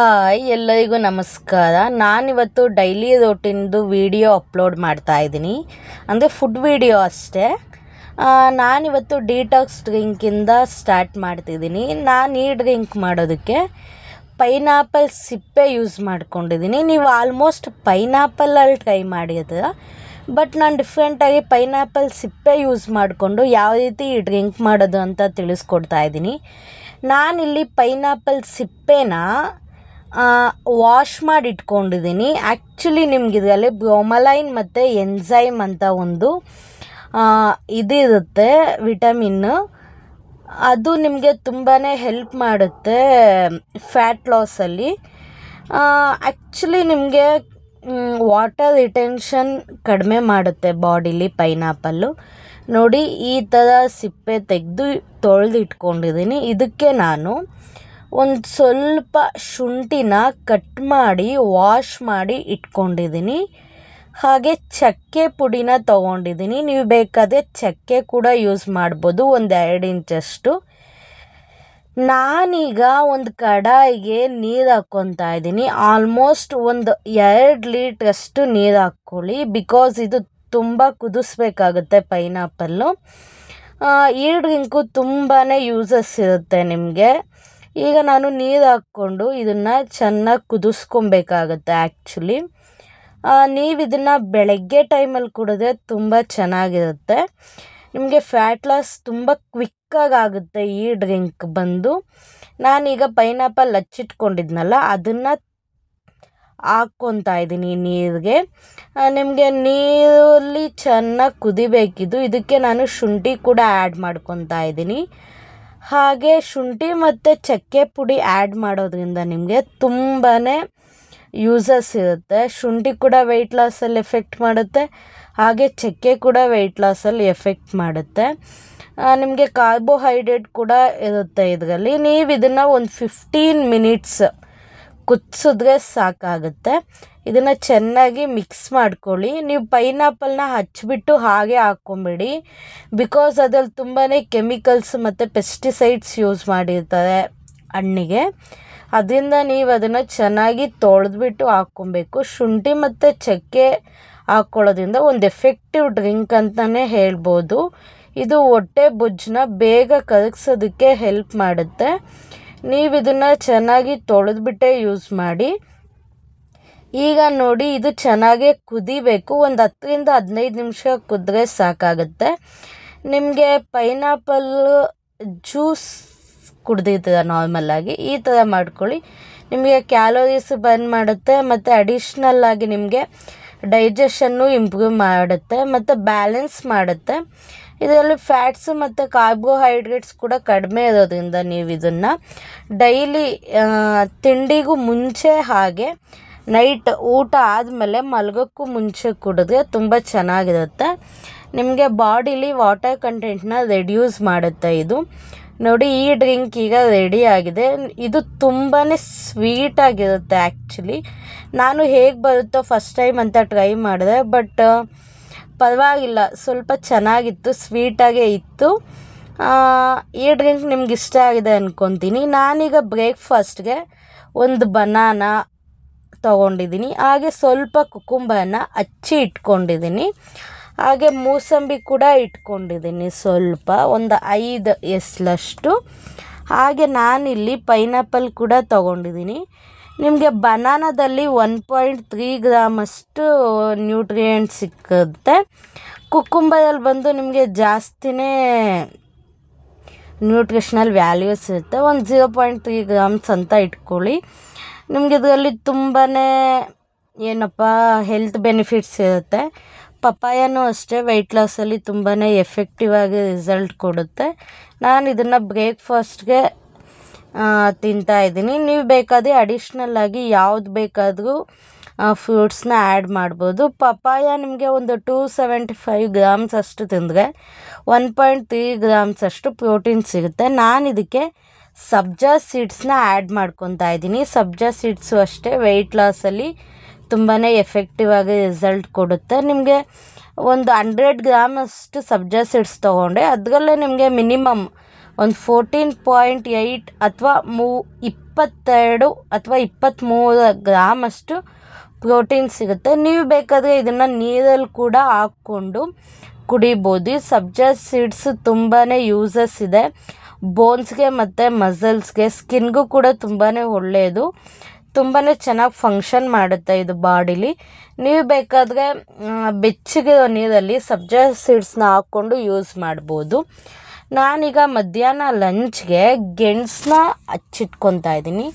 Hi ಎಲ್ಲರಿಗೂ ನಮಸ್ಕಾರ. ನಾನಿವತ್ತು ಡೈಲಿ ರೂಟೀನ್ದು ವಿಡಿಯೋ ಅಪ್ಲೋಡ್ ಮಾಡ್ತಾ ಇದ್ದೀನಿ, ಅಂದರೆ ಫುಡ್ ವಿಡಿಯೋ ಅಷ್ಟೇ. ನಾನಿವತ್ತು ಡಿಟಾಕ್ಸ್ ಡ್ರಿಂಕಿಂದ ಸ್ಟಾರ್ಟ್ ಮಾಡ್ತಿದ್ದೀನಿ. ನಾನು ಈ ಡ್ರಿಂಕ್ ಮಾಡೋದಕ್ಕೆ ಪೈನಾಪಲ್ ಸಿಪ್ಪೆ ಯೂಸ್ ಮಾಡ್ಕೊಂಡಿದ್ದೀನಿ. ನೀವು ಆಲ್ಮೋಸ್ಟ್ ಪೈನಾಪಲಲ್ಲಿ ಟ್ರೈ ಮಾಡಿದ್ರೆ, ಬಟ್ ನಾನು ಡಿಫ್ರೆಂಟಾಗಿ ಪೈನಾಪಲ್ ಸಿಪ್ಪೆ ಯೂಸ್ ಮಾಡಿಕೊಂಡು ಯಾವ ರೀತಿ ಈ ಡ್ರಿಂಕ್ ಮಾಡೋದು ಅಂತ ತಿಳಿಸ್ಕೊಡ್ತಾ ಇದ್ದೀನಿ. ನಾನಿಲ್ಲಿ ಪೈನಾಪಲ್ ಸಿಪ್ಪೆನ ವಾಶ್ ಮಾಡಿ ಇಟ್ಕೊಂಡಿದ್ದೀನಿ. ಆ್ಯಕ್ಚುಲಿ ನಿಮ್ಗೆ ಇದರಲ್ಲಿ ಬ್ರೋಮಲೈನ್ ಮತ್ತು ಎನ್ಸೈಮ್ ಅಂತ ಒಂದು ಇದಿರುತ್ತೆ, ವಿಟಮಿನ್ನು. ಅದು ನಿಮಗೆ ತುಂಬಾ ಹೆಲ್ಪ್ ಮಾಡುತ್ತೆ ಫ್ಯಾಟ್ ಲಾಸಲ್ಲಿ. ಆ್ಯಕ್ಚುಲಿ ನಿಮಗೆ ವಾಟರ್ ರಿಟೆನ್ಷನ್ ಕಡಿಮೆ ಮಾಡುತ್ತೆ ಬಾಡಿಲಿ ಪೈನಾಪಲ್ಲು. ನೋಡಿ, ಈ ಥರ ಸಿಪ್ಪೆ ತೆಗೆದು ತೊಳೆದು ಇಟ್ಕೊಂಡಿದ್ದೀನಿ. ಇದಕ್ಕೆ ನಾನು ಒಂದು ಸ್ವಲ್ಪ ಶುಂಠಿನ ಕಟ್ ಮಾಡಿ ವಾಶ್ ಮಾಡಿ ಇಟ್ಕೊಂಡಿದ್ದೀನಿ. ಹಾಗೆ ಚಕ್ಕೆ ಪುಡಿನ ತೊಗೊಂಡಿದ್ದೀನಿ. ನೀವು ಬೇಕಾದರೆ ಚಕ್ಕೆ ಕೂಡ ಯೂಸ್ ಮಾಡ್ಬೋದು, ಒಂದು 2 ಇಂಚಷ್ಟು. ನಾನೀಗ ಒಂದು ಕಡಾಯಿಗೆ ನೀರು ಹಾಕ್ಕೊತಾ ಇದ್ದೀನಿ. ಆಲ್ಮೋಸ್ಟ್ ಒಂದು 2 ಲೀಟ್ರಷ್ಟು ನೀರು ಹಾಕ್ಕೊಳ್ಳಿ, ಬಿಕಾಸ್ ಇದು ತುಂಬ ಕುದಿಸ್ಬೇಕಾಗುತ್ತೆ ಪೈನಾಪಲ್ಲು. ಈ ಡ್ರಿಂಕು ತುಂಬಾ ಯೂಸಸ್ ಇರುತ್ತೆ ನಿಮಗೆ. ಈಗ ನಾನು ನೀರು ಹಾಕ್ಕೊಂಡು ಇದನ್ನು ಚೆನ್ನಾಗಿ ಕುದಿಸ್ಕೊಬೇಕಾಗತ್ತೆ. ಆ್ಯಕ್ಚುಲಿ ನೀವು ಇದನ್ನು ಬೆಳಗ್ಗೆ ಟೈಮಲ್ಲಿ ಕುಡಿದ್ರೆ ತುಂಬ ಚೆನ್ನಾಗಿರುತ್ತೆ. ನಿಮಗೆ ಫ್ಯಾಟ್ ಲಾಸ್ ತುಂಬ ಕ್ವಿಕ್ಕಾಗುತ್ತೆ ಈ ಡ್ರಿಂಕ್ ಬಂದು. ನಾನೀಗ ಪೈನಾಪಲ್ ಹಚ್ಚಿಟ್ಕೊಂಡಿದ್ನಲ್ಲ, ಅದನ್ನು ಹಾಕ್ಕೊತಾ ಇದ್ದೀನಿ ನೀರಿಗೆ. ನಿಮಗೆ ನೀರಲ್ಲಿ ಚೆನ್ನಾಗಿ ಕುದಿಬೇಕಿದ್ದು. ಇದಕ್ಕೆ ನಾನು ಶುಂಠಿ ಕೂಡ ಆ್ಯಡ್ ಮಾಡ್ಕೊತಾ ಇದ್ದೀನಿ. ಹಾಗೆ ಶುಂಠಿ ಮತ್ತು ಚಕ್ಕೆ ಪುಡಿ ಆ್ಯಡ್ ಮಾಡೋದ್ರಿಂದ ನಿಮಗೆ ತುಂಬಾ ಯೂಸಸ್ ಇರುತ್ತೆ. ಶುಂಠಿ ಕೂಡ ವೆಯ್ಟ್ ಲಾಸಲ್ಲಿ ಎಫೆಕ್ಟ್ ಮಾಡುತ್ತೆ, ಹಾಗೆ ಚಕ್ಕೆ ಕೂಡ ವೆಯ್ಟ್ ಲಾಸಲ್ಲಿ ಎಫೆಕ್ಟ್ ಮಾಡುತ್ತೆ. ನಿಮಗೆ ಕಾರ್ಬೋಹೈಡ್ರೇಟ್ ಕೂಡ ಇರುತ್ತೆ ಇದರಲ್ಲಿ. ನೀವು ಇದನ್ನು ಒಂದು 15 ಮಿನಿಟ್ಸ್ ಕುದಿಸಿದ್ರೆ ಸಾಕಾಗುತ್ತೆ. ಇದನ್ನು ಚೆನ್ನಾಗಿ ಮಿಕ್ಸ್ ಮಾಡ್ಕೊಳ್ಳಿ. ನೀವು ಪೈನಾಪಲ್ನ ಹಚ್ಚಿಬಿಟ್ಟು ಹಾಗೆ ಹಾಕ್ಕೊಂಬಿಡಿ, ಬಿಕಾಸ್ ಅದ್ರಲ್ಲಿ ತುಂಬಾ ಕೆಮಿಕಲ್ಸ್ ಮತ್ತು ಪೆಸ್ಟಿಸೈಡ್ಸ್ ಯೂಸ್ ಮಾಡಿರ್ತಾರೆ ಹಣ್ಣಿಗೆ. ಅದರಿಂದ ನೀವು ಅದನ್ನು ಚೆನ್ನಾಗಿ ತೊಳೆದ್ಬಿಟ್ಟು ಹಾಕ್ಕೊಬೇಕು. ಶುಂಠಿ ಮತ್ತು ಚಕ್ಕೆ ಹಾಕ್ಕೊಳ್ಳೋದ್ರಿಂದ ಒಂದು ಎಫೆಕ್ಟಿವ್ ಡ್ರಿಂಕ್ ಅಂತಲೇ ಹೇಳ್ಬೋದು. ಇದು ಹೊಟ್ಟೆ ಬೊಜ್ಜನ್ನ ಬೇಗ ಕರಗಿಸೋದಕ್ಕೆ ಹೆಲ್ಪ್ ಮಾಡುತ್ತೆ. ನೀವು ಇದನ್ನು ಚೆನ್ನಾಗಿ ತೊಳೆದ್ಬಿಟ್ಟೆ ಯೂಸ್ ಮಾಡಿ. ಈಗ ನೋಡಿ, ಇದು ಚೆನ್ನಾಗೇ ಕುದಿಬೇಕು. ಒಂದು 10ರಿಂದ 15 ನಿಮಿಷ ಕುದ್ರೆ ಸಾಕಾಗುತ್ತೆ. ನಿಮಗೆ ಪೈನಾಪಲ್ ಜ್ಯೂಸ್ ಕುಡ್ದಿರ್ತೀರ ನಾರ್ಮಲಾಗಿ, ಈ ಥರ ಮಾಡ್ಕೊಳ್ಳಿ. ನಿಮಗೆ ಕ್ಯಾಲೋರೀಸ್ ಬರ್ನ್ ಮಾಡುತ್ತೆ ಮತ್ತು ಅಡಿಷ್ನಲ್ಲಾಗಿ ನಿಮಗೆ ಡೈಜೆಷನ್ನು ಇಂಪ್ರೂವ್ ಮಾಡುತ್ತೆ ಮತ್ತು ಬ್ಯಾಲೆನ್ಸ್ ಮಾಡುತ್ತೆ. ಇದರಲ್ಲಿ ಫ್ಯಾಟ್ಸು ಮತ್ತು ಕಾರ್ಬೋಹೈಡ್ರೇಟ್ಸ್ ಕೂಡ ಕಡಿಮೆ ಇರೋದ್ರಿಂದ ನೀವು ಇದನ್ನು ಡೈಲಿ ತಿಂಡಿಗೂ ಮುಂಚೆ ಹಾಗೆ ನೈಟ್ ಊಟ ಆದಮೇಲೆ ಮಲಗೋಕ್ಕೂ ಮುಂಚೆ ಕುಡಿದ್ರೆ ತುಂಬ ಚೆನ್ನಾಗಿರುತ್ತೆ. ನಿಮಗೆ ಬಾಡಿಲಿ ವಾಟರ್ ಕಂಟೆಂಟ್ನ ರೆಡ್ಯೂಸ್ ಮಾಡುತ್ತೆ ಇದು. ನೋಡಿ, ಈ ಡ್ರಿಂಕ್ ಈಗ ರೆಡಿ ಆಗಿದೆ. ಇದು ತುಂಬಾ ಸ್ವೀಟಾಗಿರುತ್ತೆ. ಆ್ಯಕ್ಚುಲಿ ನಾನು ಹೇಗೆ ಬರುತ್ತೋ ಫಸ್ಟ್ ಟೈಮ್ ಅಂತ ಟ್ರೈ ಮಾಡಿದೆ, ಬಟ್ ಪರವಾಗಿಲ್ಲ, ಸ್ವಲ್ಪ ಚೆನ್ನಾಗಿತ್ತು, ಸ್ವೀಟಾಗೇ ಇತ್ತು. ಈ ಡ್ರಿಂಕ್ ನಿಮ್ಗೆ ಇಷ್ಟ ಆಗಿದೆ ಅಂದ್ಕೊತೀನಿ. ನಾನೀಗ ಬ್ರೇಕ್ಫಾಸ್ಟ್ಗೆ ಒಂದು ಬನಾನ ತೊಗೊಂಡಿದ್ದೀನಿ, ಹಾಗೆ ಸ್ವಲ್ಪ ಕುಕುಂಬರನ್ನ ಹಚ್ಚಿ ಇಟ್ಕೊಂಡಿದ್ದೀನಿ, ಹಾಗೆ ಮೂಸಂಬಿ ಕೂಡ ಇಟ್ಕೊಂಡಿದ್ದೀನಿ ಸ್ವಲ್ಪ, ಒಂದು 5 ಎಸ್ಲಷ್ಟು. ಹಾಗೆ ನಾನಿಲ್ಲಿ ಪೈನಾಪಲ್ ಕೂಡ ತೊಗೊಂಡಿದ್ದೀನಿ. ನಿಮಗೆ ಬನಾನದಲ್ಲಿ 1.3 ಗ್ರಾಮಷ್ಟು ನ್ಯೂಟ್ರಿಯೆಂಟ್ ಸಿಕ್ಕುತ್ತೆ. ಕುಕುಂಬರಲ್ಲಿ ಬಂದು ನಿಮಗೆ ಜಾಸ್ತಿನೇ ನ್ಯೂಟ್ರಿಷನಲ್ ವ್ಯಾಲ್ಯೂಸ್ ಇರುತ್ತೆ. ಒಂದು 0.3 ಗ್ರಾಮ್ಸ್ ಅಂತ ಇಟ್ಕೊಳ್ಳಿ. ನಿಮಗೆ ಇದರಲ್ಲಿ ತುಂಬಾ ಹೆಲ್ತ್ ಬೆನಿಫಿಟ್ಸ್ ಇರುತ್ತೆ. ಪಪಾಯನೂ ಅಷ್ಟೇ ವೆಯ್ಟ್ ಲಾಸಲ್ಲಿ ತುಂಬಾ ಎಫೆಕ್ಟಿವ್ ಆಗಿ ರಿಸಲ್ಟ್ ಕೊಡುತ್ತೆ. ನಾನು ಇದನ್ನು ಬ್ರೇಕ್ಫಾಸ್ಟ್ಗೆ ತಿಂತಾಯಿದ್ದೀನಿ. ನೀವು ಬೇಕಾದರೆ ಅಡಿಷ್ನಲ್ಲಾಗಿ ಯಾವ್ದು ಬೇಕಾದರೂ ಫ್ರೂಟ್ಸ್ನ ಆ್ಯಡ್ ಮಾಡ್ಬೋದು. ಪಪಾಯ ನಿಮಗೆ ಒಂದು 275 ಗ್ರಾಮ್ಸ್ ಅಷ್ಟು ತಿಂದರೆ 1.3 ಗ್ರಾಮ್ಸ್ ಅಷ್ಟು ಪ್ರೋಟೀನ್ ಸಿಗುತ್ತೆ. ನಾನು ಇದಕ್ಕೆ ಸಬ್ಜಾ ಸೀಡ್ಸ್ನ ಆ್ಯಡ್ ಮಾಡ್ಕೊತಾ ಇದ್ದೀನಿ. ಸಬ್ಜಾ ಸೀಡ್ಸು ಅಷ್ಟೇ ವೆಯ್ಟ್ ಲಾಸಲ್ಲಿ ತುಂಬಾ ಎಫೆಕ್ಟಿವ್ ಆಗಿ ರಿಸಲ್ಟ್ ಕೊಡುತ್ತೆ. ನಿಮಗೆ ಒಂದು 100 ಗ್ರಾಮ್ ಅಷ್ಟು ಸಬ್ಜಾ ಸೀಡ್ಸ್ ತೊಗೊಂಡೆ, ಅದರಲ್ಲೇ ನಿಮಗೆ ಮಿನಿಮಮ್ ಒಂದು 14.8 ಅಥವಾ 20 22 ಅಥವಾ 23 ಗ್ರಾಮ್ ಅಷ್ಟು ಪ್ರೋಟೀನ್ ಸಿಗುತ್ತೆ. ನೀವು ಬೇಕಾದರೆ ಇದನ್ನು ನೀರಲ್ಲಿ ಕೂಡ ಹಾಕ್ಕೊಂಡು ಕುಡಿಬೋದು. ಸಬ್ಜಾ ಸೀಡ್ಸ್ ತುಂಬಾ ಯೂಸಸ್ ಇದೆ ಬೋನ್ಸ್ಗೆ ಮತ್ತು ಮಸಲ್ಸ್ಗೆ, ಸ್ಕಿನ್ಗೂ ಕೂಡ ತುಂಬಾ ಒಳ್ಳೆಯದು, ತುಂಬಾ ಚೆನ್ನಾಗಿ ಫಂಕ್ಷನ್ ಮಾಡುತ್ತೆ ಇದು ಬಾಡಿಲಿ. ನೀವು ಬೇಕಾದರೆ ಬೆಚ್ಚಗಿರೋ ನೀರಲ್ಲಿ ಸಬ್ಜಾ ಸೀಡ್ಸ್ನ ಹಾಕ್ಕೊಂಡು ಯೂಸ್ ಮಾಡ್ಬೋದು. ನಾನೀಗ ಮಧ್ಯಾಹ್ನ ಲಂಚ್ಗೆ ಗೆಣಸನ್ನ ಹಚ್ಚಿಟ್ಕೊತಾ ಇದ್ದೀನಿ.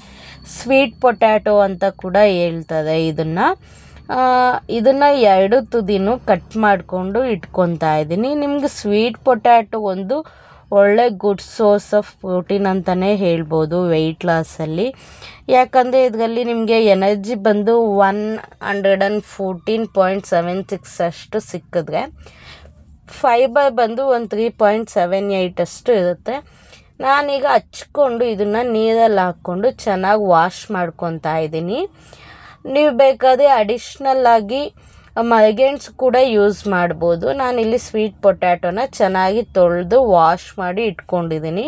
ಸ್ವೀಟ್ ಪೊಟ್ಯಾಟೊ ಅಂತ ಕೂಡ ಹೇಳ್ತಾರೆ ಇದನ್ನು. 2 ತುದಿನೂ ಕಟ್ ಮಾಡಿಕೊಂಡು ಇಟ್ಕೊತಾ ಇದ್ದೀನಿ. ನಿಮ್ಗೆ ಸ್ವೀಟ್ ಪೊಟ್ಯಾಟೊ ಒಂದು ಒಳ್ಳೆ ಗುಡ್ ಸೋರ್ಸ್ ಆಫ್ ಪ್ರೋಟೀನ್ ಅಂತಲೇ ಹೇಳ್ಬೋದು ವೆಯ್ಟ್ ಲಾಸಲ್ಲಿ. ಯಾಕಂದರೆ ಇದರಲ್ಲಿ ನಿಮಗೆ ಎನರ್ಜಿ ಬಂದು 114.76 ಅಷ್ಟು ಸಿಕ್ಕಿದ್ರೆ ಫೈಬರ್ ಬಂದು ಒಂದು 3.78 ಅಷ್ಟು ಇರುತ್ತೆ. ನಾನೀಗ ಹಚ್ಕೊಂಡು ಇದನ್ನು ನೀರಲ್ಲಿ ಹಾಕ್ಕೊಂಡು ಚೆನ್ನಾಗಿ ವಾಶ್ ಮಾಡ್ಕೊತಾ ಇದ್ದೀನಿ. ನೀವು ಬೇಕಾದರೆ ಅಡಿಷ್ನಲ್ಲಾಗಿ ಮರಗೆಣಸು ಕೂಡ ಯೂಸ್ ಮಾಡ್ಬೋದು. ನಾನಿಲ್ಲಿ ಸ್ವೀಟ್ ಪೊಟ್ಯಾಟೊನ ಚೆನ್ನಾಗಿ ತೊಳೆದು ವಾಶ್ ಮಾಡಿ ಇಟ್ಕೊಂಡಿದ್ದೀನಿ.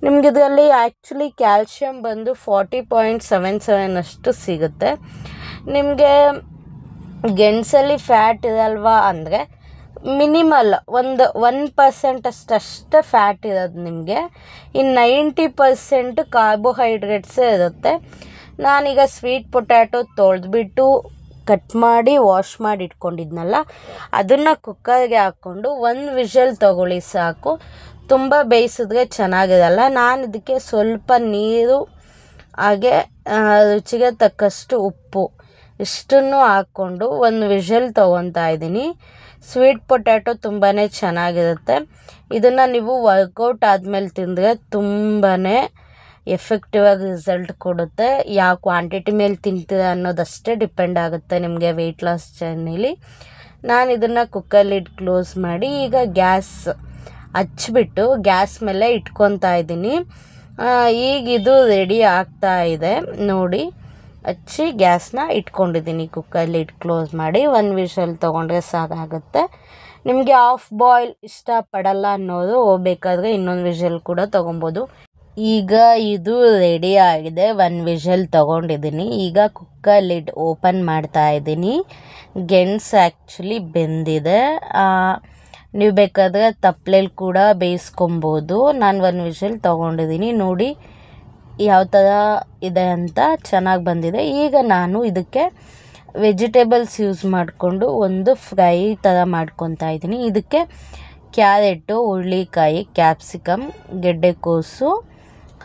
ನಿಮ್ಗೆ ಇದರಲ್ಲಿ ಆ್ಯಕ್ಚುಲಿ ಕ್ಯಾಲ್ಶಿಯಮ್ ಬಂದು 40.77 ಅಷ್ಟು ಸಿಗುತ್ತೆ. ನಿಮಗೆ ಗೆಣಸಲ್ಲಿ ಫ್ಯಾಟ್ ಇರಲ್ವಾ ಅಂದರೆ ಮಿನಿಮಲ್ 1% ಅಷ್ಟೇ ಫ್ಯಾಟ್ ಇರೋದು ನಿಮಗೆ. ಇನ್ನು 90% ಕಾರ್ಬೋಹೈಡ್ರೇಟ್ಸೇ ಇರುತ್ತೆ. ನಾನೀಗ ಸ್ವೀಟ್ ಪೊಟ್ಯಾಟೊ ತೊಳೆದ್ಬಿಟ್ಟು ಕಟ್ ಮಾಡಿ ವಾಶ್ ಮಾಡಿ ಇಟ್ಕೊಂಡಿದ್ನಲ್ಲ, ಅದನ್ನು ಕುಕ್ಕರ್ಗೆ ಹಾಕ್ಕೊಂಡು 1 ವಿಷಲ್ ತಗೊಳ್ಳಿ ಸಾಕು. ತುಂಬ ಬೇಯಿಸಿದ್ರೆ ಚೆನ್ನಾಗಿರಲ್ಲ. ನಾನು ಇದಕ್ಕೆ ಸ್ವಲ್ಪ ನೀರು ಹಾಗೆ ರುಚಿಗೆ ತಕ್ಕಷ್ಟು ಉಪ್ಪು ಇಷ್ಟನ್ನು ಹಾಕ್ಕೊಂಡು 1 ವಿಷಲ್ ತೊಗೊತಾ ಇದ್ದೀನಿ. ಸ್ವೀಟ್ ಪೊಟ್ಯಾಟೊ ತುಂಬಾ ಚೆನ್ನಾಗಿರುತ್ತೆ. ಇದನ್ನು ನೀವು ವರ್ಕೌಟ್ ಆದಮೇಲೆ ತಿಂದರೆ ತುಂಬಾ ಎಫೆಕ್ಟಿವ್ ಆಗಿ ರಿಸಲ್ಟ್ ಕೊಡುತ್ತೆ. ಯಾವ ಕ್ವಾಂಟಿಟಿ ಮೇಲೆ ತಿಂತೀರ ಅನ್ನೋದಷ್ಟೇ ಡಿಪೆಂಡ್ ಆಗುತ್ತೆ ನಿಮಗೆ ವೆಯ್ಟ್ ಲಾಸ್ ಜರ್ನಿಲಿ. ನಾನು ಇದನ್ನು ಕುಕ್ಕರ್ ಲಿಡ್ ಕ್ಲೋಸ್ ಮಾಡಿ ಈಗ ಗ್ಯಾಸ್ ಹಚ್ಬಿಟ್ಟು ಗ್ಯಾಸ್ ಮೇಲೆ ಇಟ್ಕೊತಾ ಇದ್ದೀನಿ. ಈಗ ಇದು ರೆಡಿ ಆಗ್ತಾ ಇದೆ ನೋಡಿ. ಹಚ್ಚಿ ಗ್ಯಾಸ್ನ ಇಟ್ಕೊಂಡಿದ್ದೀನಿ. ಕುಕ್ಕರ್ ಲಿಡ್ ಕ್ಲೋಸ್ ಮಾಡಿ 1 ವಿಷಲ್ ತೊಗೊಂಡ್ರೆ ಸಾಕಾಗುತ್ತೆ. ನಿಮಗೆ ಆಫ್ ಬಾಯ್ಲ್ ಇಷ್ಟಪಡಲ್ಲ ಅನ್ನೋರು ಬೇಕಾದರೆ ಇನ್ನೊಂದು ವಿಷಲ್ ಕೂಡ ತೊಗೊಬೋದು. ಈಗ ಇದು ರೆಡಿ ಆಗಿದೆ. 1 ವಿಷಲ್ ತೊಗೊಂಡಿದ್ದೀನಿ. ಈಗ ಕುಕ್ಕರ್ ಲಿಡ್ ಓಪನ್ ಮಾಡ್ತಾ ಇದ್ದೀನಿ. ಗೆಣಸು ಆ್ಯಕ್ಚುಲಿ ಬೆಂದಿದೆ. ನೀವು ಬೇಕಾದರೆ ತಪ್ಪಲೆಯಲ್ಲಿ ಕೂಡ ಬೇಯಿಸ್ಕೊಬೋದು. ನಾನು 1 ವಿಷಲ್ ತೊಗೊಂಡಿದ್ದೀನಿ. ನೋಡಿ ಯಾವ ಥರ ಇದೆ ಅಂತ, ಚೆನ್ನಾಗಿ ಬಂದಿದೆ. ಈಗ ನಾನು ಇದಕ್ಕೆ ವೆಜಿಟೇಬಲ್ಸ್ ಯೂಸ್ ಮಾಡಿಕೊಂಡು ಒಂದು ಫ್ರೈ ಥರ ಮಾಡ್ಕೊತಾ ಇದ್ದೀನಿ. ಇದಕ್ಕೆ ಕ್ಯಾರೆಟು, ಹುರುಳಿಕಾಯಿ, ಕ್ಯಾಪ್ಸಿಕಮ್, ಗೆಡ್ಡೆಕೋಸು,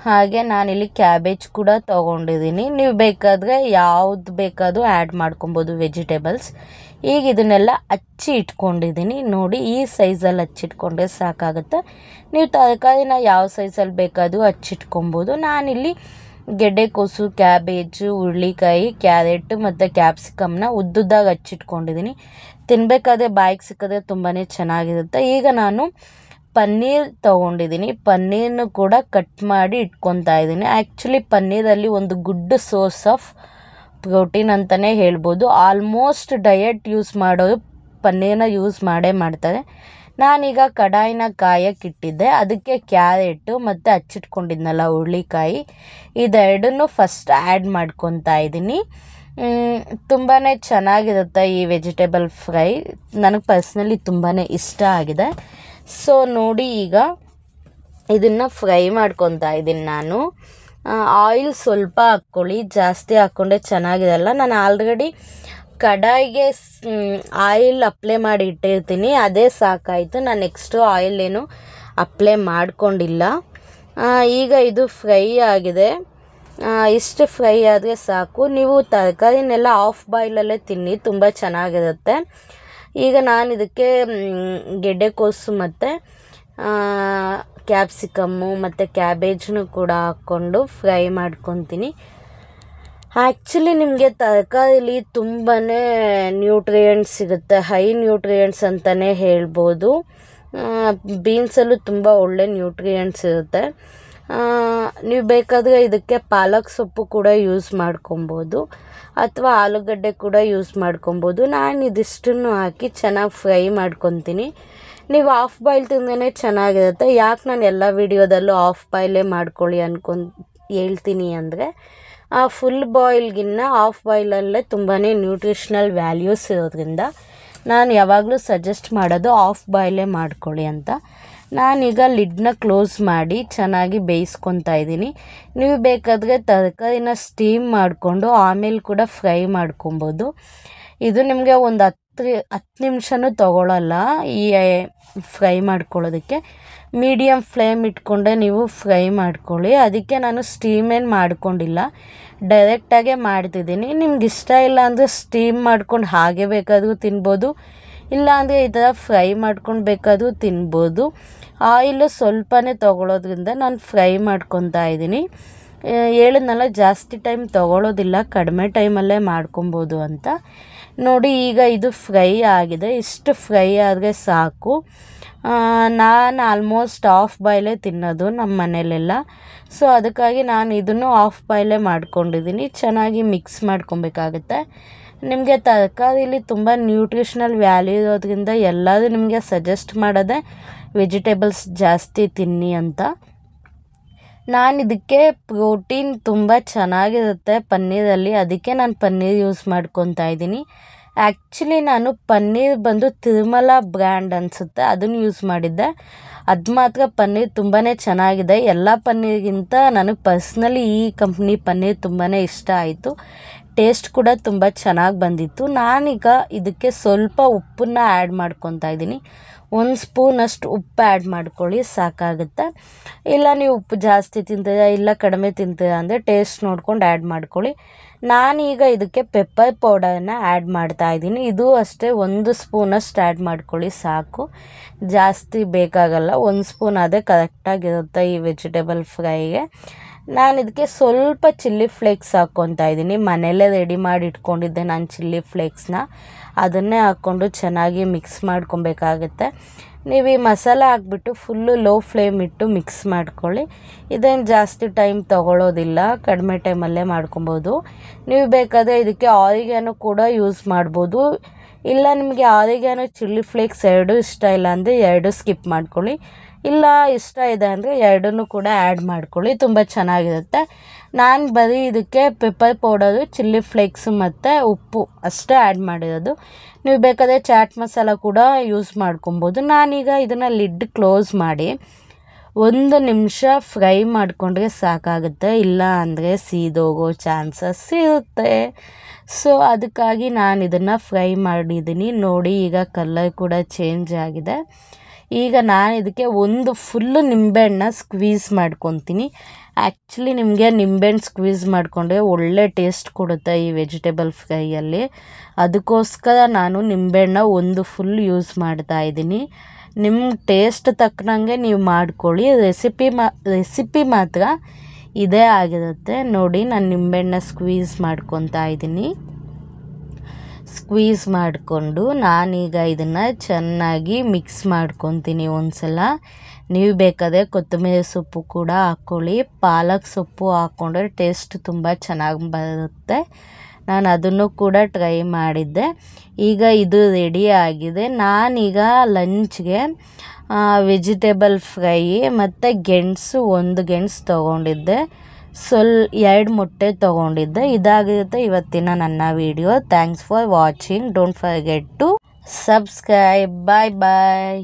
ಹಾಗೆ ನಾನಿಲ್ಲಿ ಕ್ಯಾಬೇಜ್ ಕೂಡ ತೊಗೊಂಡಿದ್ದೀನಿ. ನೀವು ಬೇಕಾದರೆ ಯಾವುದು ಬೇಕಾದರೂ ಆ್ಯಡ್ ಮಾಡ್ಕೊಬೋದು ವೆಜಿಟೇಬಲ್ಸ್. ಈಗ ಇದನ್ನೆಲ್ಲ ಹಚ್ಚಿ ಇಟ್ಕೊಂಡಿದ್ದೀನಿ. ನೋಡಿ ಈ ಸೈಜಲ್ಲಿ ಹಚ್ಚಿಟ್ಕೊಂಡ್ರೆ ಸಾಕಾಗುತ್ತೆ. ನೀವು ತರಕಾರಿನ ಯಾವ ಸೈಜಲ್ಲಿ ಬೇಕಾದರೂ ಹಚ್ಚಿಟ್ಕೊಬೋದು. ನಾನಿಲ್ಲಿ ಗೆಡ್ಡೆಕೋಸು, ಕ್ಯಾಬೇಜು, ಹುರುಳಿಕಾಯಿ, ಕ್ಯಾರೆಟ್ ಮತ್ತು ಕ್ಯಾಪ್ಸಿಕಮ್ನ ಉದ್ದುದ್ದಾಗಿ ಹಚ್ಚಿಟ್ಕೊಂಡಿದ್ದೀನಿ. ತಿನ್ನಬೇಕಾದ್ರೆ ಬಾಯಿಗೆ ಸಿಕ್ಕಿದ್ರೆ ತುಂಬಾ ಚೆನ್ನಾಗಿರುತ್ತೆ. ಈಗ ನಾನು ಪನ್ನೀರ್ ತೊಗೊಂಡಿದ್ದೀನಿ. ಪನ್ನೀರ್ನು ಕೂಡ ಕಟ್ ಮಾಡಿ ಇಟ್ಕೊತಾ ಇದ್ದೀನಿ. ಆ್ಯಕ್ಚುಲಿ ಪನ್ನೀರಲ್ಲಿ ಒಂದು ಗುಡ್ ಸೋರ್ಸ್ ಆಫ್ ಪ್ರೋಟೀನ್ ಅಂತಲೇ ಹೇಳ್ಬೋದು. ಆಲ್ಮೋಸ್ಟ್ ಡಯಟ್ ಯೂಸ್ ಮಾಡೋರು ಪನ್ನೀರನ್ನ ಯೂಸ್ ಮಾಡ್ತಾರೆ. ನಾನೀಗ ಕಡಾಯಿನ ಕಾಯಕ್ಕಿಟ್ಟಿದ್ದೆ. ಅದಕ್ಕೆ ಕ್ಯಾರೆಟು ಮತ್ತು ಹಚ್ಚಿಟ್ಕೊಂಡಿದ್ನಲ್ಲ ಹುರುಳಿಕಾಯಿ, ಇದೆರಡನ್ನೂ ಫಸ್ಟ್ ಆ್ಯಡ್ ಮಾಡ್ಕೊತಾ ಇದ್ದೀನಿ. ತುಂಬಾ ಚೆನ್ನಾಗಿರುತ್ತೆ ಈ ವೆಜಿಟೇಬಲ್ ಫ್ರೈ. ನನಗೆ ಪರ್ಸ್ನಲಿ ತುಂಬಾ ಇಷ್ಟ ಆಗಿದೆ. ಸೊ ನೋಡಿ ಈಗ ಇದನ್ನು ಫ್ರೈ ಮಾಡ್ಕೊತಾ ಇದ್ದೀನಿ ನಾನು. ಆಯಿಲ್ ಸ್ವಲ್ಪ ಹಾಕ್ಕೊಳ್ಳಿ, ಜಾಸ್ತಿ ಹಾಕ್ಕೊಂಡ್ರೆ ಚೆನ್ನಾಗಿರಲ್ಲ. ನಾನು ಆಲ್ರೆಡಿ ಕಡಾಯಿಗೆ ಆಯಿಲ್ ಅಪ್ಲೈ ಮಾಡಿ ಇಟ್ಟಿರ್ತೀನಿ, ಅದೇ ಸಾಕಾಯಿತು. ನಾನು ನೆಕ್ಸ್ಟು ಆಯಿಲ್ ಏನು ಅಪ್ಲೈ ಮಾಡ್ಕೊಂಡಿಲ್ಲ. ಈಗ ಇದು ಫ್ರೈ ಆಗಿದೆ. ಇಷ್ಟು ಫ್ರೈ ಆದರೆ ಸಾಕು. ನೀವು ತರಕಾರಿನೆಲ್ಲ ಆಫ್ ಬಾಯ್ಲಲ್ಲೇ ತಿನ್ನಿ, ತುಂಬ ಚೆನ್ನಾಗಿರುತ್ತೆ. ಈಗ ನಾನು ಇದಕ್ಕೆ ಗೆಡ್ಡೆಕೋಸು ಮತ್ತು ಕ್ಯಾಪ್ಸಿಕಮ್ಮು ಮತ್ತು ಕ್ಯಾಬೇಜ್ನು ಕೂಡ ಹಾಕ್ಕೊಂಡು ಫ್ರೈ ಮಾಡ್ಕೊತೀನಿ. ಆ್ಯಕ್ಚುಲಿ ನಿಮಗೆ ತರಕಾರಿಲಿ ತುಂಬಾ ನ್ಯೂಟ್ರಿಯೆಂಟ್ಸ್ ಸಿಗುತ್ತೆ, ಹೈ ನ್ಯೂಟ್ರಿಯೆಂಟ್ಸ್ ಅಂತಲೇ ಹೇಳ್ಬೋದು. ಬೀನ್ಸಲ್ಲೂ ತುಂಬ ಒಳ್ಳೆ ನ್ಯೂಟ್ರಿಯೆಂಟ್ಸ್ ಇರುತ್ತೆ. ನೀವು ಬೇಕಾದರೆ ಇದಕ್ಕೆ ಪಾಲಕ್ ಸೊಪ್ಪು ಕೂಡ ಯೂಸ್ ಮಾಡ್ಕೊಬೋದು ಅಥವಾ ಆಲೂಗಡ್ಡೆ ಕೂಡ ಯೂಸ್ ಮಾಡ್ಕೊಬೋದು. ನಾನು ಇದಿಷ್ಟನ್ನು ಹಾಕಿ ಚೆನ್ನಾಗಿ ಫ್ರೈ ಮಾಡ್ಕೊತೀನಿ. ನೀವು ಆಫ್ ಬಾಯ್ಲ್ ತಿಂದೇ ಚೆನ್ನಾಗಿರುತ್ತೆ. ಯಾಕೆ ನಾನು ಎಲ್ಲ ವೀಡಿಯೋದಲ್ಲೂ ಆಫ್ ಬಾಯ್ಲೇ ಮಾಡ್ಕೊಳ್ಳಿ ಹೇಳ್ತೀನಿ ಅಂದರೆ ಫುಲ್ ಬಾಯ್ಲ್ಗಿನ್ನ ಹಾಫ್ ಬಾಯ್ಲಲ್ಲೇ ತುಂಬಾ ನ್ಯೂಟ್ರಿಷನಲ್ ವ್ಯಾಲ್ಯೂಸ್ ಇರೋದ್ರಿಂದ ನಾನು ಯಾವಾಗಲೂ ಸಜೆಸ್ಟ್ ಮಾಡೋದು ಹಾಫ್ ಬಾಯ್ಲೇ ಮಾಡ್ಕೊಳ್ಳಿ ಅಂತ. ನಾನೀಗ ಲಿಡ್ನ ಕ್ಲೋಸ್ ಮಾಡಿ ಚೆನ್ನಾಗಿ ಬೇಯಿಸ್ಕೊತಾ ಇದ್ದೀನಿ. ನೀವು ಬೇಕಾದರೆ ತರಕಾರಿನ ಸ್ಟೀಮ್ ಮಾಡಿಕೊಂಡು ಆಮೇಲೆ ಕೂಡ ಫ್ರೈ ಮಾಡ್ಕೊಬೋದು. ಇದು ನಿಮಗೆ ಒಂದು 10 ನಿಮಿಷನೂ ತೊಗೊಳ್ಳಲ್ಲ ಈ ಫ್ರೈ ಮಾಡ್ಕೊಳ್ಳೋದಕ್ಕೆ. ಮೀಡಿಯಮ್ ಫ್ಲೇಮ್ ಇಟ್ಕೊಂಡೆ ನೀವು ಫ್ರೈ ಮಾಡ್ಕೊಳ್ಳಿ. ಅದಕ್ಕೆ ನಾನು ಸ್ಟೀಮೇನು ಮಾಡ್ಕೊಂಡಿಲ್ಲ, ಡೈರೆಕ್ಟಾಗೆ ಮಾಡ್ತಿದ್ದೀನಿ. ನಿಮ್ಗೆ ಇಷ್ಟ ಇಲ್ಲ ಅಂದರೆ ಸ್ಟೀಮ್ ಮಾಡ್ಕೊಂಡು ಹಾಗೆ ಬೇಕಾದರೂ ತಿನ್ಬೋದು, ಇಲ್ಲಾಂದರೆ ಈ ಥರ ಫ್ರೈ ಮಾಡ್ಕೊಂಡು ಬೇಕಾದರೂ ತಿನ್ಬೋದು. ಆಯಿಲು ಸ್ವಲ್ಪನೇ ತೊಗೊಳೋದ್ರಿಂದ ನಾನು ಫ್ರೈ ಮಾಡ್ಕೊತಾ ಇದ್ದೀನಿ. ಹೇಳಿದ್ನಲ್ಲ ಜಾಸ್ತಿ ಟೈಮ್ ತೊಗೊಳೋದಿಲ್ಲ, ಕಡಿಮೆ ಟೈಮಲ್ಲೇ ಮಾಡ್ಕೊಬೋದು ಅಂತ. ನೋಡಿ ಈಗ ಇದು ಫ್ರೈ ಆಗಿದೆ. ಇಷ್ಟು ಫ್ರೈ ಆದರೆ ಸಾಕು. ನಾನು ಆಲ್ಮೋಸ್ಟ್ ಹಾಫ್ ಬಾಯ್ಲೇ ತಿನ್ನೋದು ನಮ್ಮ ಮನೇಲೆಲ್ಲ. ಸೊ ಅದಕ್ಕಾಗಿ ನಾನು ಇದನ್ನು ಹಾಫ್ ಬಾಯ್ಲೇ ಮಾಡ್ಕೊಂಡಿದ್ದೀನಿ. ಚೆನ್ನಾಗಿ ಮಿಕ್ಸ್ ಮಾಡ್ಕೊಬೇಕಾಗುತ್ತೆ. ನಿಮಗೆ ತರಕಾರಿಲಿ ತುಂಬ ನ್ಯೂಟ್ರಿಷನಲ್ ವ್ಯಾಲ್ಯೂ ಇರೋದ್ರಿಂದ ಎಲ್ಲರೂ ನಿಮಗೆ ಸಜೆಸ್ಟ್ ಮಾಡೋದೆ ವೆಜಿಟೇಬಲ್ಸ್ ಜಾಸ್ತಿ ತಿನ್ನಿ ಅಂತ. ನಾನು ಇದಕ್ಕೆ ಪ್ರೋಟೀನ್ ತುಂಬ ಚೆನ್ನಾಗಿರುತ್ತೆ ಪನ್ನೀರಲ್ಲಿ, ಅದಕ್ಕೆ ನಾನು ಪನ್ನೀರ್ ಯೂಸ್ ಮಾಡ್ಕೊತಾ ಇದ್ದೀನಿ. ಆ್ಯಕ್ಚುಲಿ ನಾನು ಪನ್ನೀರ್ ಬಂದು ತಿರುಮಲ ಬ್ರ್ಯಾಂಡ್ ಅನಿಸುತ್ತೆ, ಅದನ್ನು ಯೂಸ್ ಮಾಡಿದ್ದೆ. ಅದು ಮಾತ್ರ ಪನ್ನೀರ್ ತುಂಬಾ ಚೆನ್ನಾಗಿದೆ. ಎಲ್ಲ ಪನ್ನೀರ್ಗಿಂತ ನನಗೆ ಪರ್ಸ್ನಲಿ ಈ ಕಂಪ್ನಿ ಪನ್ನೀರ್ ತುಂಬಾ ಇಷ್ಟ ಆಯಿತು. ಟೇಸ್ಟ್ ಕೂಡ ತುಂಬ ಚೆನ್ನಾಗಿ ಬಂದಿತ್ತು. ನಾನೀಗ ಇದಕ್ಕೆ ಸ್ವಲ್ಪ ಉಪ್ಪನ್ನು ಆ್ಯಡ್ ಮಾಡ್ಕೊತಾ ಇದ್ದೀನಿ. 1 ಸ್ಪೂನಷ್ಟು ಉಪ್ಪು ಆ್ಯಡ್ ಮಾಡ್ಕೊಳ್ಳಿ, ಸಾಕಾಗುತ್ತೆ. ಇಲ್ಲ ನೀವು ಉಪ್ಪು ಜಾಸ್ತಿ ತಿಂತೀರಾ ಇಲ್ಲ ಕಡಿಮೆ ತಿಂತೀರಾ ಅಂದರೆ ಟೇಸ್ಟ್ ನೋಡ್ಕೊಂಡು ಆ್ಯಡ್ ಮಾಡ್ಕೊಳ್ಳಿ. ನಾನೀಗ ಇದಕ್ಕೆ ಪೆಪ್ಪರ್ ಪೌಡರನ್ನು ಆ್ಯಡ್ ಮಾಡ್ತಾಯಿದ್ದೀನಿ. ಇದು ಅಷ್ಟೇ 1 ಸ್ಪೂನಷ್ಟು ಆ್ಯಡ್ ಮಾಡ್ಕೊಳ್ಳಿ ಸಾಕು, ಜಾಸ್ತಿ ಬೇಕಾಗಲ್ಲ. 1 ಸ್ಪೂನ್ ಅದೇ ಕರೆಕ್ಟಾಗಿರುತ್ತೆ ಈ ವೆಜಿಟೇಬಲ್ ಫ್ರೈಗೆ. ನಾನು ಇದಕ್ಕೆ ಸ್ವಲ್ಪ ಚಿಲ್ಲಿ ಫ್ಲೇಕ್ಸ್ ಹಾಕ್ಕೊತಾ ಇದ್ದೀನಿ. ಮನೆಯಲ್ಲೇ ರೆಡಿ ಮಾಡಿ ಇಟ್ಕೊಂಡಿದ್ದೆ ನಾನು ಚಿಲ್ಲಿ ಫ್ಲೇಕ್ಸ್ನ, ಅದನ್ನೇ ಹಾಕ್ಕೊಂಡು ಚೆನ್ನಾಗಿ ಮಿಕ್ಸ್ ಮಾಡ್ಕೊಬೇಕಾಗತ್ತೆ. ನೀವು ಈ ಮಸಾಲೆ ಹಾಕ್ಬಿಟ್ಟು ಫುಲ್ಲು ಲೋ ಫ್ಲೇಮ್ ಇಟ್ಟು ಮಿಕ್ಸ್ ಮಾಡ್ಕೊಳ್ಳಿ. ಇದೇನು ಜಾಸ್ತಿ ಟೈಮ್ ತೊಗೊಳ್ಳೋದಿಲ್ಲ, ಕಡಿಮೆ ಟೈಮಲ್ಲೇ ಮಾಡ್ಕೊಬೋದು. ನೀವು ಬೇಕಾದರೆ ಇದಕ್ಕೆ ಆರಿಗ್ಯಾನೋ ಕೂಡ ಯೂಸ್ ಮಾಡ್ಬೋದು. ಇಲ್ಲ ನಿಮಗೆ ಆರಿಗ್ಯಾನೋ ಚಿಲ್ಲಿ ಫ್ಲೇಕ್ಸ್ ಎರಡೂ ಇಷ್ಟ ಇಲ್ಲ ಅಂದರೆ 2 ಸ್ಕಿಪ್ ಮಾಡ್ಕೊಳ್ಳಿ. ಇಲ್ಲ ಇಷ್ಟ ಇದೆ ಅಂದರೆ 2 ಕೂಡ ಆ್ಯಡ್ ಮಾಡ್ಕೊಳ್ಳಿ, ತುಂಬ ಚೆನ್ನಾಗಿರುತ್ತೆ. ನಾನು ಬರೀ ಇದಕ್ಕೆ ಪೆಪ್ಪರ್ ಪೌಡರು, ಚಿಲ್ಲಿ ಫ್ಲೇಕ್ಸು ಮತ್ತು ಉಪ್ಪು ಅಷ್ಟೇ ಆ್ಯಡ್ ಮಾಡಿರೋದು. ನೀವು ಬೇಕಾದರೆ ಚಾಟ್ ಮಸಾಲ ಕೂಡ ಯೂಸ್ ಮಾಡ್ಕೊಬೋದು. ನಾನೀಗ ಇದನ್ನು ಲಿಡ್ ಕ್ಲೋಸ್ ಮಾಡಿ 1 ನಿಮಿಷ ಫ್ರೈ ಮಾಡಿಕೊಂಡ್ರೆ ಸಾಕಾಗುತ್ತೆ, ಇಲ್ಲ ಅಂದರೆ ಸೀದೋಗೋ ಚಾನ್ಸಸ್ ಇರುತ್ತೆ. ಸೊ ಅದಕ್ಕಾಗಿ ನಾನು ಇದನ್ನು ಫ್ರೈ ಮಾಡಿದ್ದೀನಿ. ನೋಡಿ ಈಗ ಕಲರ್ ಕೂಡ ಚೇಂಜ್ ಆಗಿದೆ. ಈಗ ನಾನು ಇದಕ್ಕೆ ಒಂದು ಫುಲ್ಲು ನಿಂಬೆಹಣ್ಣು ಸ್ಕ್ವೀಸ್ ಮಾಡ್ಕೊತೀನಿ. ಆ್ಯಕ್ಚುಲಿ ನಿಮಗೆ ನಿಂಬೆಹಣ್ಣು ಸ್ಕ್ವೀಸ್ ಮಾಡಿಕೊಂಡ್ರೆ ಒಳ್ಳೆ ಟೇಸ್ಟ್ ಕೊಡುತ್ತೆ ಈ ವೆಜಿಟೇಬಲ್ ಫ್ರೈಯಲ್ಲಿ. ಅದಕ್ಕೋಸ್ಕರ ನಾನು ನಿಂಬೆಹಣ್ಣು ಒಂದು ಫುಲ್ ಯೂಸ್ ಮಾಡ್ತಾಯಿದ್ದೀನಿ. ನಿಮ್ಮ ಟೇಸ್ಟ್ ತಕ್ಕನಂಗೆ ನೀವು ಮಾಡ್ಕೊಳ್ಳಿ. ರೆಸಿಪಿ ಮಾತ್ರ ಇದೇ ಆಗಿರುತ್ತೆ. ನೋಡಿ ನಾನು ನಿಂಬೆಹಣ್ಣು ಸ್ಕ್ವೀಸ್ ಮಾಡ್ಕೊತಾ ಇದ್ದೀನಿ. ಸ್ಕ್ವೀಸ್ ಮಾಡಿಕೊಂಡು ನಾನೀಗ ಇದನ್ನು ಚೆನ್ನಾಗಿ ಮಿಕ್ಸ್ ಮಾಡ್ಕೊತೀನಿ ಒಂದ್ಸಲ. ನೀವು ಬೇಕಾದರೆ ಕೊತ್ತಂಬರಿ ಸೊಪ್ಪು ಕೂಡ ಹಾಕ್ಕೊಳ್ಳಿ. ಪಾಲಕ್ ಸೊಪ್ಪು ಹಾಕ್ಕೊಂಡ್ರೆ ಟೇಸ್ಟ್ ತುಂಬ ಚೆನ್ನಾಗಿ ಬರುತ್ತೆ. ನಾನು ಅದನ್ನು ಕೂಡ ಟ್ರೈ ಮಾಡಿದ್ದೆ. ಈಗ ಇದು ರೆಡಿ ಆಗಿದೆ. ನಾನೀಗ ಲಂಚ್ಗೆ ವೆಜಿಟೇಬಲ್ ಫ್ರೈ ಮತ್ತು ಗೆಣಸು 1 ಗೆಣಸು ತೊಗೊಂಡಿದ್ದೆ, 2 ಮೊಟ್ಟೆ ತೊಗೊಂಡಿದ್ದೆ. ಇದಾಗಿರುತ್ತೆ ಇವತ್ತಿನ ನನ್ನ video. Thanks for watching. Don't forget to subscribe. Bye bye.